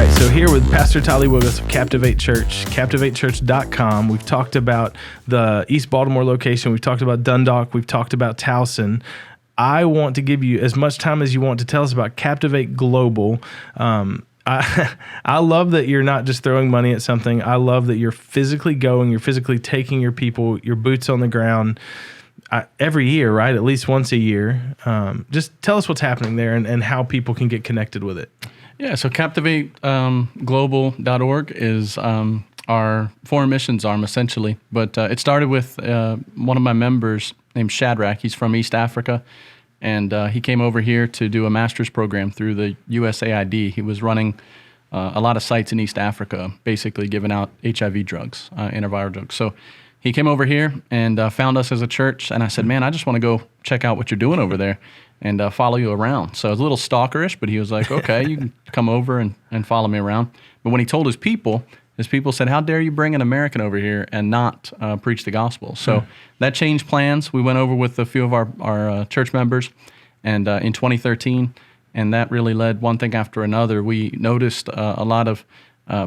right, so here with Pastor Tolly Wilgus of Captivate Church, CaptivateChurch.com. We've talked about the East Baltimore location. We've talked about Dundalk. We've talked about Towson. I want to give you as much time as you want to tell us about Captivate Global. I love that you're not just throwing money at something. I love that you're physically going, you're physically taking your people, your boots on the ground every year, right? At least once a year. Just tell us what's happening there and how people can get connected with it. Yeah, so Captivate Global.org is our foreign missions arm, essentially. But it started with one of my members named Shadrach. He's from East Africa, and he came over here to do a master's program through the USAID. He was running a lot of sites in East Africa, basically giving out HIV drugs, antiviral drugs. So he came over here and found us as a church, and I said, man, I just want to go check out what you're doing over there and follow you around. So it was a little stalkerish, but he was like, okay, you can come over and follow me around. But when he told his people said, how dare you bring an American over here and not preach the gospel? So that changed plans. We went over with a few of our church members and in 2013, and that really led one thing after another. We noticed a lot of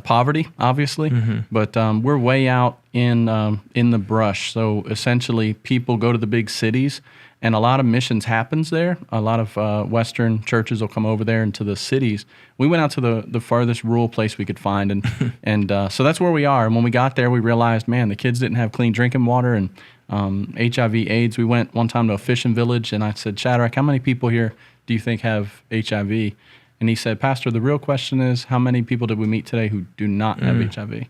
poverty, obviously, but we're way out in the brush. So essentially, people go to the big cities, and a lot of missions happens there. A lot of Western churches will come over there into the cities. We went out to the farthest rural place we could find, and so that's where we are. And when we got there, we realized, man, the kids didn't have clean drinking water and HIV/AIDS. We went one time to a fishing village, and I said, Shadrach, how many people here do you think have HIV? And he said, Pastor, the real question is, how many people did we meet today who do not have HIV?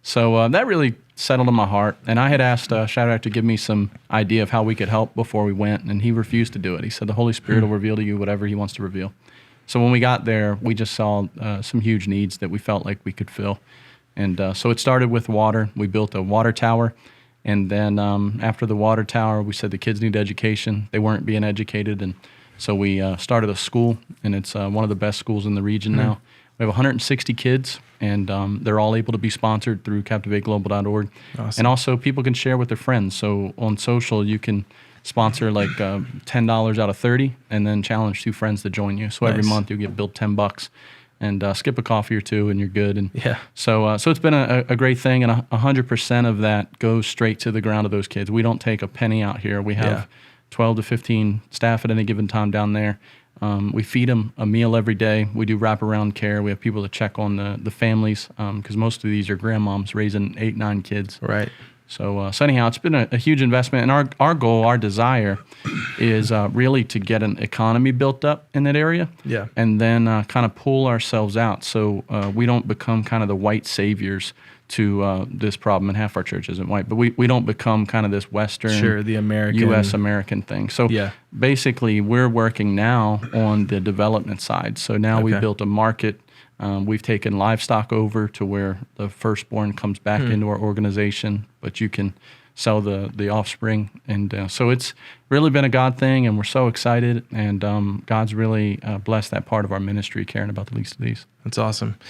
So that really settled in my heart. And I had asked Shadrach to give me some idea of how we could help before we went, and he refused to do it. He said, the Holy Spirit will reveal to you whatever he wants to reveal. So when we got there, we just saw some huge needs that we felt like we could fill. And so it started with water. We built a water tower. And then after the water tower, we said the kids need education. They weren't being educated. And so we started a school, and it's one of the best schools in the region now. We have 160 kids, and they're all able to be sponsored through CaptivateGlobal.org. Awesome. And also, people can share with their friends. So on social, you can sponsor like $10 out of 30, and then challenge 2 friends to join you. So every month, you get billed $10, and skip a coffee or 2, and you're good. And so it's been a great thing, and 100% of that goes straight to the ground of those kids. We don't take a penny out here. We have 12 to 15 staff at any given time down there. We feed them a meal every day. We do wraparound care. We have people to check on the families because most of these are grandmoms raising 8, 9 kids. Right. So anyhow, it's been a huge investment. And our goal, our desire is really to get an economy built up in that area. Yeah. And then kind of pull ourselves out so we don't become kind of the white saviors to this problem, and half our church isn't white, but we don't become kind of this Western, the American, U.S. American thing. So basically, we're working now on the development side. So now we've built a market. We've taken livestock over to where the firstborn comes back into our organization, but you can sell the offspring. And so it's really been a God thing, and we're so excited. And God's really blessed that part of our ministry, caring about the least of these. That's awesome.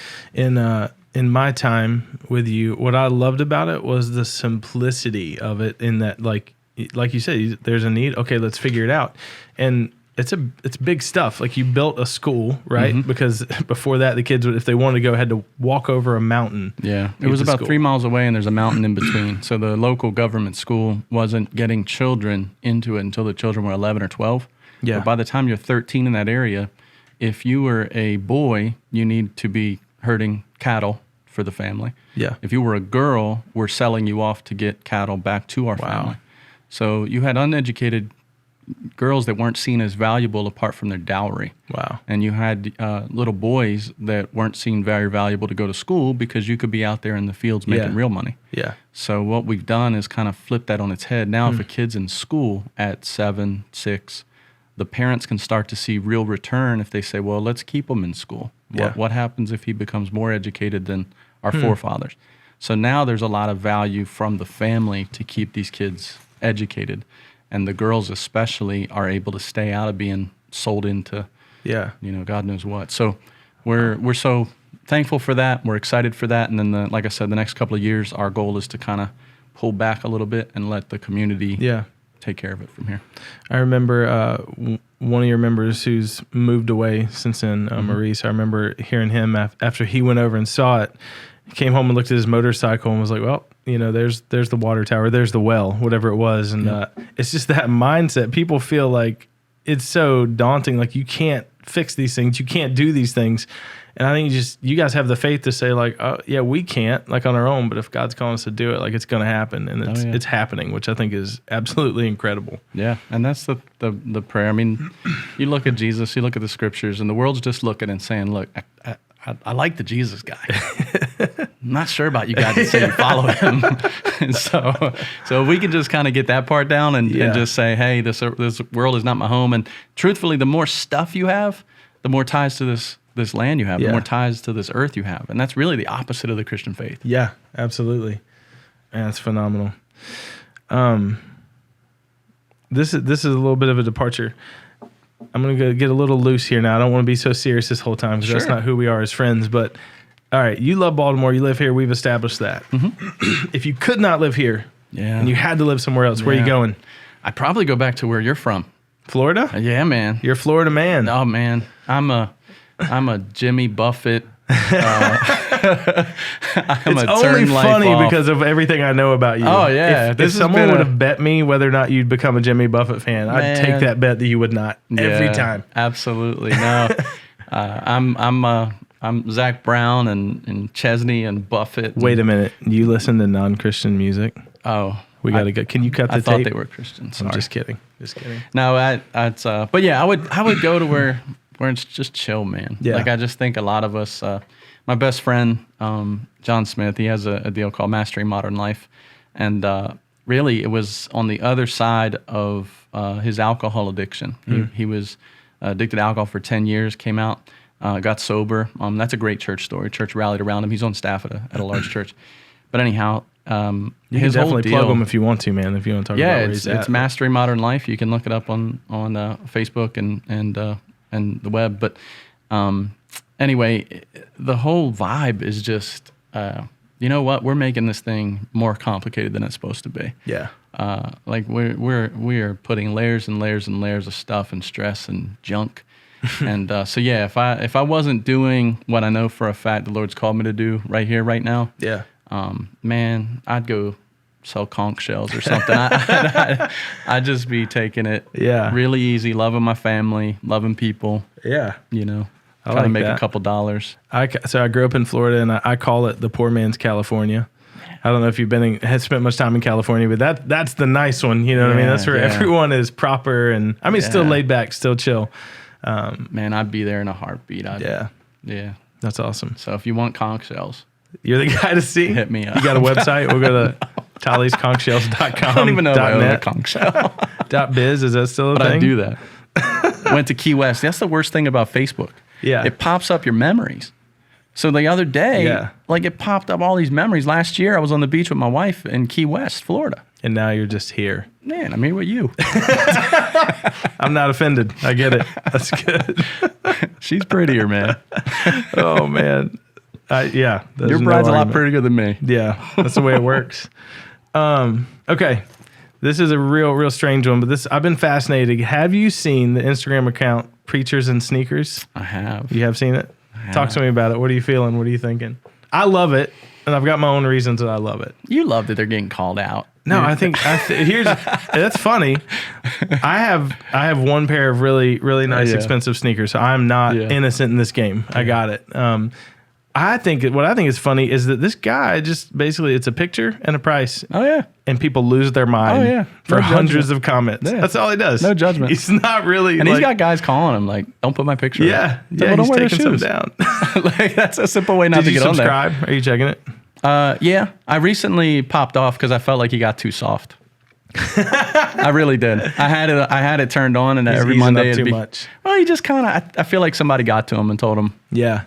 In my time with you, what I loved about it was the simplicity of it, in that, like you said, there's a need. Okay, let's figure it out. And it's big stuff. Like, you built a school, right? Because before that, the kids would, if they wanted to go, had to walk over a mountain. Yeah, it was about 3 miles away, and there's a mountain in between. So the local government school wasn't getting children into it until the children were 11 or 12. Yeah. But by the time you're 13 in that area, if you were a boy, you need to be herding cattle for the family. Yeah. If you were a girl, we're selling you off to get cattle back to our family. So you had uneducated girls that weren't seen as valuable apart from their dowry. Wow. And you had little boys that weren't seen very valuable to go to school because you could be out there in the fields making real money. Yeah. So what we've done is kind of flip that on its head. Now if a kid's in school at 7, 6, the parents can start to see real return if they say, well, let's keep him in school. What happens if he becomes more educated than our forefathers? So now there's a lot of value from the family to keep these kids educated. And the girls especially are able to stay out of being sold into, God knows what. So we're so thankful for that. We're excited for that. And then, like I said, the next couple of years, our goal is to kind of pull back a little bit and let the community take care of it from here. I remember one of your members who's moved away since then, Maurice. I remember hearing him after he went over and saw it. He came home and looked at his motorcycle and was like, well, there's the water tower, there's the well, whatever it was. And it's just that mindset. People feel like it's so daunting, like you can't fix these things, you can't do these things. And I think you guys have the faith to say like, oh yeah, we can't like on our own, but if God's calling us to do it, like it's going to happen, and it's happening, which I think is absolutely incredible. Yeah, and that's the prayer. I mean, you look at Jesus, you look at the scriptures, and the world's just looking and saying, look, I like the Jesus guy. I'm not sure about you guys that say you follow him. And so we can just kind of get that part down and just say, hey, this world is not my home. And truthfully, the more stuff you have, the more ties to this land you have, the more ties to this earth you have. And that's really the opposite of the Christian faith. Yeah, absolutely. Man, that's phenomenal. This is a little bit of a departure. I'm going to get a little loose here now. I don't want to be so serious this whole time because that's not who we are as friends. But, all right, you love Baltimore. You live here. We've established that. Mm-hmm. If you could not live here and you had to live somewhere else, where are you going? I'd probably go back to where you're from. Florida? Yeah, man. You're a Florida man. Oh, man. I'm a Jimmy Buffett. It's only funny because of everything I know about you. Oh, yeah. If someone would have bet me whether or not you'd become a Jimmy Buffett fan, I'd take that bet that you would not every time. Absolutely. No. I'm Zach Brown and Chesney and Buffett. Wait a minute. You listen to non-Christian music? Oh. We got to go. Can you cut the tape? I thought they were Christians. I'm just kidding. No, but yeah, I would go to where it's just chill, man. Yeah. Like I just think a lot of us, my best friend, John Smith, he has a deal called Mastering Modern Life. And really it was on the other side of his alcohol addiction. He was addicted to alcohol for 10 years, came out, got sober. That's a great church story. Church rallied around him. He's on staff at a large church. But anyhow, you can definitely plug him if you want to, man. If you want to talk about where he's at. It's Mastering Modern Life. You can look it up on Facebook and the web. But anyway, the whole vibe is just, you know what? We're making this thing more complicated than it's supposed to be. Yeah. Like we are putting layers and layers and layers of stuff and stress and junk. And so yeah, if I wasn't doing what I know for a fact the Lord's called me to do right here, right now, man, I'd go sell conch shells or something. I'd just be taking it really easy, loving my family, loving people. Yeah. Trying to make a couple dollars. So I grew up in Florida, and I call it the poor man's California. I don't know if you've has spent much time in California, but that's the nice one. You know what I mean? That's where everyone is proper and still laid back, still chill. Man, I'd be there in a heartbeat. Yeah. That's awesome. So if you want conch shells, you're the guy to see. Hit me up. You got a website? We'll go to TollysConchshells.com. I don't even know if I own a conch shell. .biz, is that still a thing? But I do that. Went to Key West. That's the worst thing about Facebook. Yeah. It pops up your memories. So the other day, it popped up all these memories. Last year, I was on the beach with my wife in Key West, Florida. And now you're just here. Man, I'm here with you. I'm not offended. I get it. That's good. She's prettier, man. Oh, man. Your bride's a lot prettier than me. Yeah, that's the way it works. Okay. This is a real strange one, but I've been fascinated. Have you seen the Instagram account Preachers and Sneakers? I have. You have seen it? Talk to me about it. What are you feeling? What are you thinking? I love it, and I've got my own reasons that I love it. You love that they're getting called out. No, I think that's funny. I have one pair of really nice expensive sneakers, so I'm not innocent in this game. I got it. What I think is funny is that this guy just basically, it's a picture and a price. Oh yeah. And people lose their mind for hundreds of comments. Yeah. That's all he does. No judgment. He's not really. And he's got guys calling him like, "Don't put my picture." Yeah, up. Well, he's taking some down. Like that's a simple way not to get on there. Did you subscribe? Are you checking it? Yeah, I recently popped off because I felt like he got too soft. I really did. I had it turned on, and every Monday it'd be too much. Well, he just kind of. I feel like somebody got to him and told him. Yeah.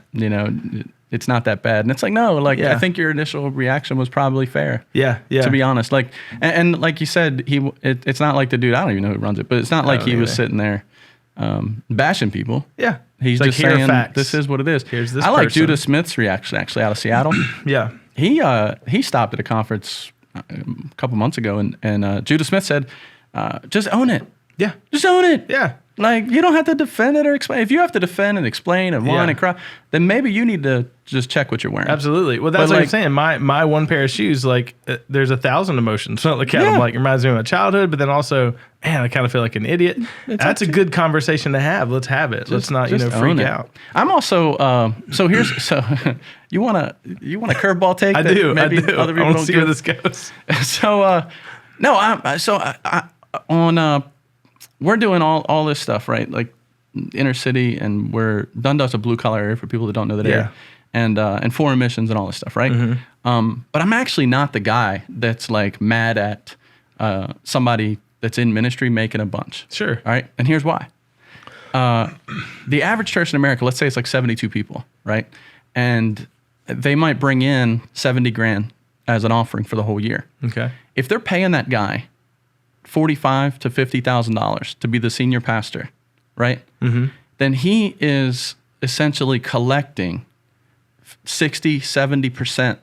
It's not that bad. And it's like, no, I think your initial reaction was probably fair. Yeah. To be honest. Like, and like you said, it's not like the dude, I don't even know who runs it, but it's not like he was sitting there bashing people. Yeah. He's just saying, this is what it is. Here's this I like person. Judah Smith's reaction, actually, out of Seattle. Yeah. He stopped at a conference a couple months ago, and Judah Smith said, just own it. Yeah. Just own it. Yeah. Like, you don't have to defend it or explain. If you have to defend and explain and whine and cry, then maybe you need to just check what you're wearing. Absolutely. Well, that's what I'm saying. My one pair of shoes, like, there's 1,000 emotions. So like, I'm like, it reminds me of my childhood, but then also, man, I kind of feel like an idiot. That's a good conversation to have. Let's have it. Let's not, freak out. I'm also, you want a curveball take? I do. Maybe other people I want to don't see where this goes. We're doing all this stuff, right? Like inner city, and Dundalk's a blue collar area for people that don't know that area, and foreign missions and all this stuff, right? Mm-hmm. But I'm actually not the guy that's like mad at somebody that's in ministry making a bunch. Sure. All right, and here's why. The average church in America, let's say it's like 72 people, right? And they might bring in $70,000 as an offering for the whole year. Okay. If they're paying that guy $45,000 to $50,000 to be the senior pastor, right? Mm-hmm. Then he is essentially collecting 60-70%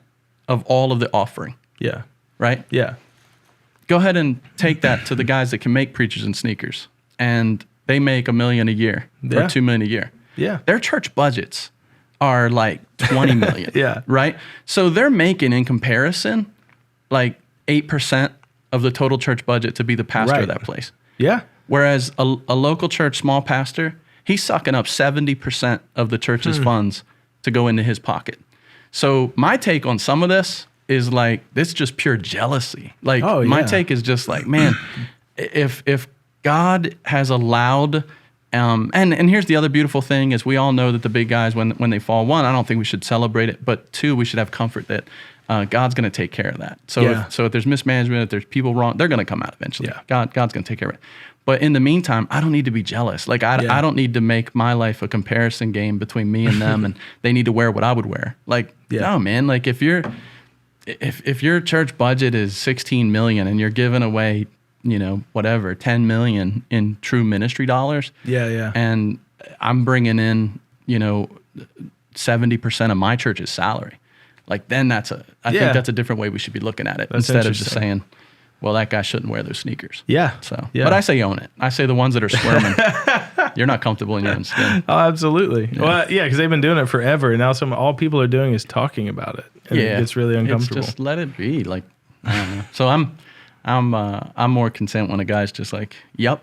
of all of the offering. Yeah. Right? Yeah. Go ahead and take that to the guys that can make preachers and sneakers, and they make $1 million a year or $2 million a year. Yeah. Their church budgets are like $20 million. Yeah. Right? So they're making, in comparison, like 8% of the total church budget to be the pastor of that place. Yeah. Whereas a local church small pastor, he's sucking up 70% of the church's funds to go into his pocket. So my take on some of this is like, this is just pure jealousy. Like my take is just like, man, if God has allowed, and here's the other beautiful thing is we all know that the big guys, when they fall, one, I don't think we should celebrate it, but two, we should have comfort that God's going to take care of that. So, if there's mismanagement, if there's people wrong, they're going to come out eventually. Yeah. God's going to take care of it. But in the meantime, I don't need to be jealous. Like I don't need to make my life a comparison game between me and them, and they need to wear what I would wear. Like, no, man. Like if your church budget is 16 million and you're giving away, whatever, 10 million in true ministry dollars. Yeah. And I'm bringing in, 70% of my church's salary. Like then I think that's a different way we should be looking at it, instead of just saying, well, that guy shouldn't wear those sneakers. Yeah. So, but I say own it. I say the ones that are squirming, you're not comfortable in your own skin. Oh, absolutely. Yeah. Well, because they've been doing it forever, and now all people are doing is talking about it. And it's really uncomfortable. It's just let it be. Like, I don't know. So I'm more content when a guy's just like, yep,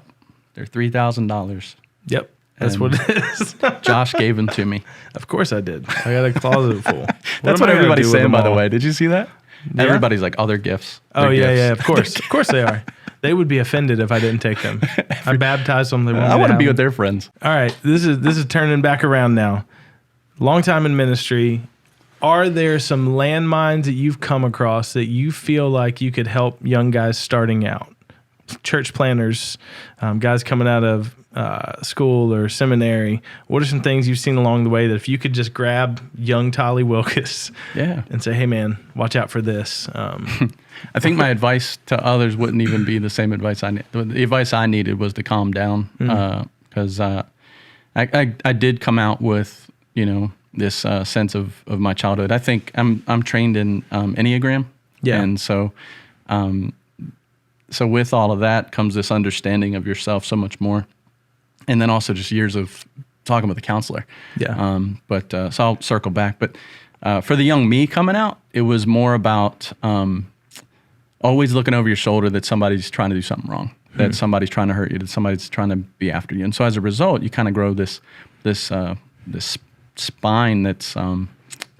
they're $3,000. Yep. That's what it is. Josh gave them to me. Of course I did. I got a closet full. That's what everybody's saying, by the way. Did you see that? Yeah. Everybody's like, oh, they're gifts. Oh, yeah, of course. Of course they are. They would be offended if I didn't take them. I baptized them. I want to be with their friends. All right. This is turning back around now. Long time in ministry. Are there some landmines that you've come across that you feel like you could help young guys starting out? Church planners, guys coming out of school or seminary. What are some things you've seen along the way that if you could just grab young Tolly Wilgus and say, hey, man, watch out for this? I think my advice to others wouldn't even be the same advice I needed. The advice I needed was to calm down, because I did come out with, this sense of my childhood. I think I'm trained in Enneagram. Yeah. And so with all of that comes this understanding of yourself so much more. And then also just years of talking with a counselor. Yeah. So I'll circle back. But for the young me coming out, it was more about always looking over your shoulder that somebody's trying to do something wrong, that somebody's trying to hurt you, that somebody's trying to be after you. And so as a result, you kind of grow this spine that's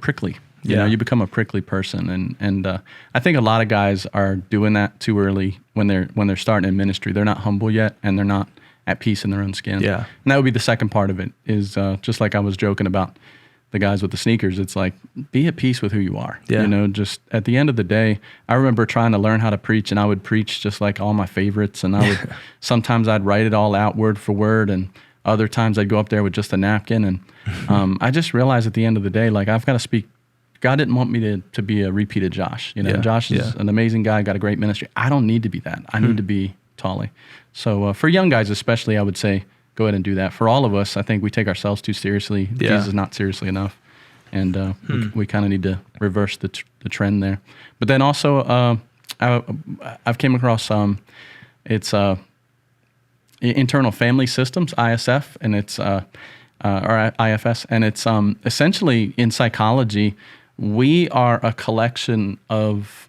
prickly. You become a prickly person, and I think a lot of guys are doing that too early when they're starting in ministry. They're not humble yet, and they're not at peace in their own skin. Yeah, and that would be the second part of it. Is just like I was joking about the guys with the sneakers. It's like, be at peace with who you are. Yeah. Just at the end of the day, I remember trying to learn how to preach, and I would preach just like all my favorites, and I would sometimes I'd write it all out word for word, and other times I'd go up there with just a napkin, and I just realized at the end of the day, like I've got to speak. God didn't want me to be a repeated Josh. Josh is an amazing guy, got a great ministry. I don't need to be that. I need to be Tolly. So for young guys especially, I would say go ahead and do that. For all of us, I think we take ourselves too seriously. Yeah. Jesus not seriously enough. And we kind of need to reverse the trend there. But then also I've came across It's internal family systems, ISF, and it's or IFS, and it's essentially in psychology, we are a collection of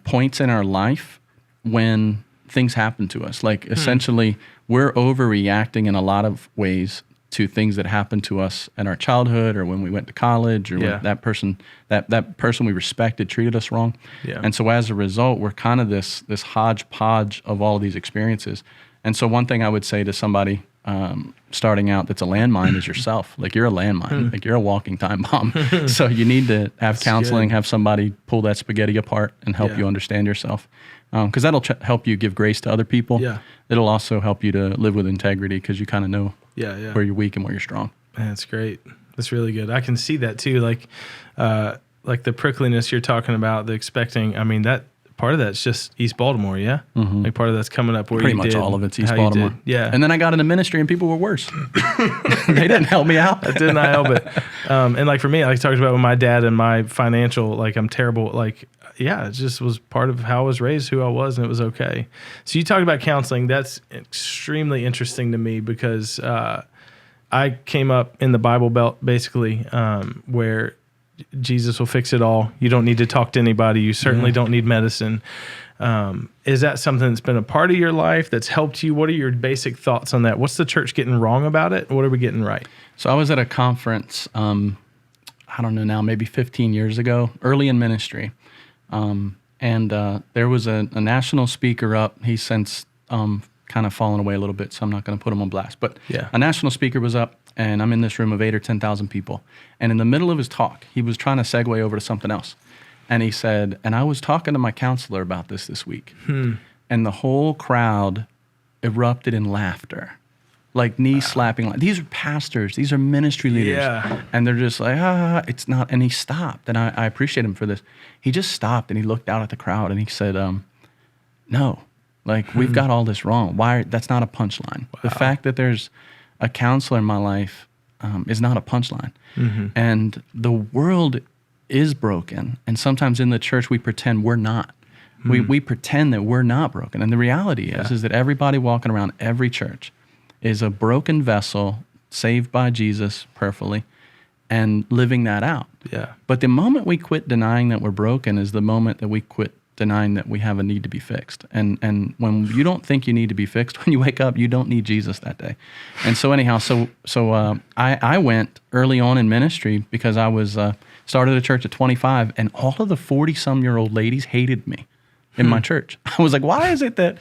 points in our life when things happen to us. Like essentially, we're overreacting in a lot of ways to things that happened to us in our childhood, or when we went to college, or when that person we respected treated us wrong. Yeah. And so as a result, we're kind of this hodgepodge of all of these experiences. And so one thing I would say to somebody starting out that's a landmine is yourself. Like, you're a landmine. Like, you're a walking time bomb. So you need to have counseling, have somebody pull that spaghetti apart and help you understand yourself. Because that'll help you give grace to other people. Yeah. It'll also help you to live with integrity, because you kind of know where you're weak and where you're strong. Man, that's great. That's really good. I can see that too. Like the prickliness you're talking about, the expecting. I mean, that part of that's just East Baltimore, yeah? Mm-hmm. Like, part of that's coming up where pretty you much all of it's East Baltimore. Yeah. And then I got into ministry and people were worse. They didn't help me out. I did not help it. And like for me, like I talked about with my dad and my financial, like I'm terrible. Like, yeah, it just was part of how I was raised, who I was, and it was okay. So you talked about counseling. That's extremely interesting to me, because I came up in the Bible Belt, basically, where Jesus will fix it all. You don't need to talk to anybody. You certainly don't need medicine. Is that something that's been a part of your life that's helped you? What are your basic thoughts on that? What's the church getting wrong about it? What are we getting right? So I was at a conference, I don't know now, maybe 15 years ago, early in ministry. And there was a national speaker up. He's since kind of fallen away a little bit, so I'm not going to put him on blast. But a national speaker was up, and I'm in this room of 8,000 or 10,000 people. And in the middle of his talk, he was trying to segue over to something else. And he said, and I was talking to my counselor about this week. And the whole crowd erupted in laughter, like knee slapping. These are pastors. These are ministry leaders. Yeah. And they're just like, it's not. And he stopped, and I appreciate him for this. He just stopped, and he looked out at the crowd, and he said, no, like, we've got all this wrong. Why? That's not a punchline. Wow. The fact that there's a counselor in my life is not a punchline. And the world is broken. And sometimes in the church, we pretend we're not. We pretend that we're not broken. And the reality is that everybody walking around every church is a broken vessel, saved by Jesus prayerfully, and living that out. Yeah. But the moment we quit denying that we're broken is the moment that we quit denying that we have a need to be fixed. And when you don't think you need to be fixed, when you wake up, you don't need Jesus that day. And so anyhow, I went early on in ministry because I was started a church at 25, and all of the 40-some-year-old ladies hated me in my church. I was like, why is it that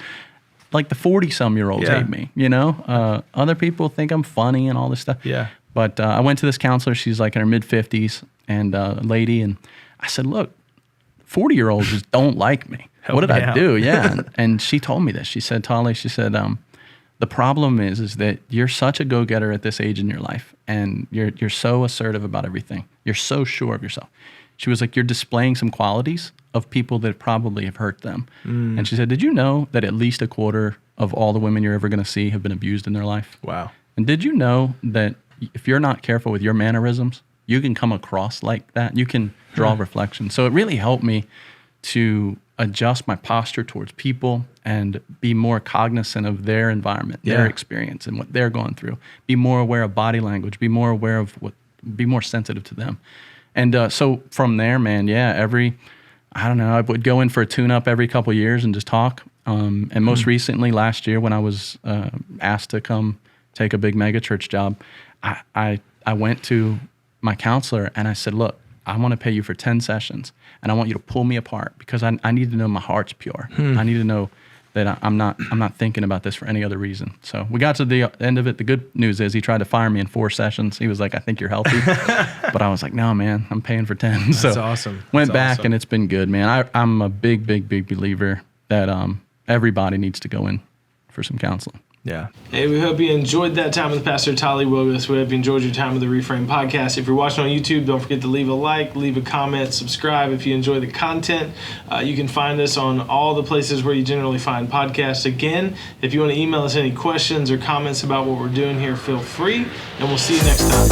like the 40-some-year-olds hate me? You know, other people think I'm funny and all this stuff. Yeah. But I went to this counselor. She's like in her mid-50s, and a lady, and I said, look, 40-year-olds just don't like me. What did I do? Yeah. And she told me this. She said, Tali, the problem is that you're such a go-getter at this age in your life, and you're so assertive about everything. You're so sure of yourself. She was like, you're displaying some qualities of people that probably have hurt them. And she said, did you know that at least a quarter of all the women you're ever going to see have been abused in their life? Wow. And did you know that if you're not careful with your mannerisms, you can come across like that? You can draw reflection. So it really helped me to adjust my posture towards people and be more cognizant of their environment, their experience, and what they're going through. Be more aware of body language. Be more aware of be more sensitive to them. And so from there, man, I would go in for a tune-up every couple of years and just talk. And most recently, last year, when I was asked to come take a big mega church job, I went to my counselor and I said, look, I want to pay you for 10 sessions, and I want you to pull me apart, because I need to know my heart's pure. I need to know that I'm not thinking about this for any other reason. So we got to the end of it. The good news is he tried to fire me in 4 sessions. He was like, I think you're healthy. But I was like, no, man, I'm paying for 10. That's awesome. Went back, and it's been good, man. I'm a big believer that everybody needs to go in for some counseling. Yeah. Hey, we hope you enjoyed that time with Pastor Tali Wilgus. We hope you enjoyed your time with the Reframe Podcast. If you're watching on YouTube, don't forget to leave a like, leave a comment, subscribe if you enjoy the content. You can find us on all the places where you generally find podcasts. Again, if you want to email us any questions or comments about what we're doing here, feel free, and we'll see you next time.